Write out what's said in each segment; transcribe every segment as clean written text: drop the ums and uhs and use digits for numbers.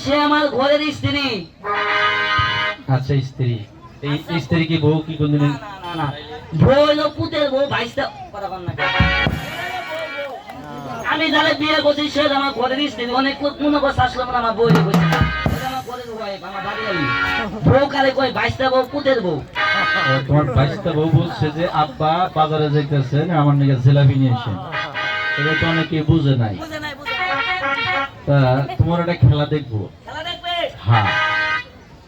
সে আমার ঘরের স্ত্রী। আচ্ছা, স্ত্রী। এই স্ত্রী কি বউ কি কোনদিন? না, বউ হলো পুতের বউ, ভাইস্তা কথা বল না। আমি যারে বিয়ে করছি সে আমার ঘরের স্ত্রী। অনেক মনে করছে আসলাম না, আমার বউ বলছে আমার ঘরের ওয়াইফ, আমার বাড়ি আমি। বউ কারে কই? ভাইস্তা বউ, পুতের বউ। তোমার ভাইস্তা বউ বলছে যে আব্বা বাজারে যাইতেছেন, আমার নিকে জিলাপি নিয়ে এসেন। এটা তো অনেকে বুঝে নাই। তা তোমার একটা খেলা দেখবো। হ্যাঁ,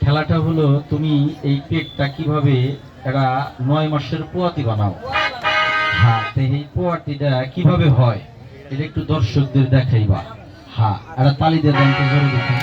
খেলাটা হলো তুমি এই কেকটা কিভাবে একটা 9 মাসের পোয়াতি বানাও। হ্যাঁ, তো এই পোয়াতিটা কিভাবে হয় এটা একটু দর্শকদের দেখাইবা। হ্যাঁ, একটা তালি দিয়ে দেন তো জোরে দেখুন।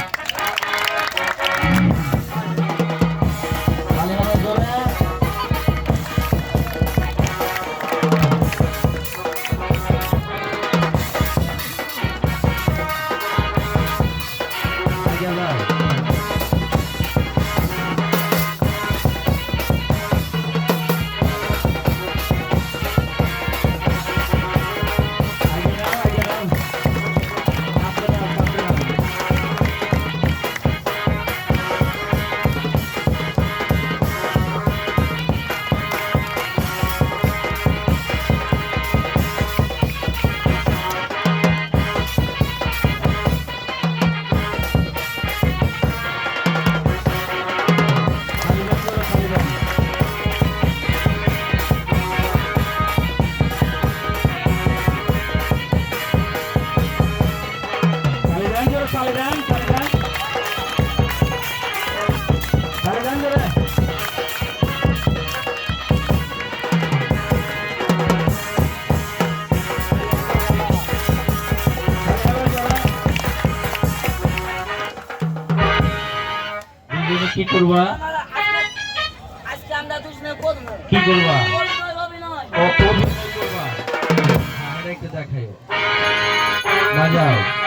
কি করবা? কি করবা? অভিনয় করবা। একটু দেখাই বাজাও।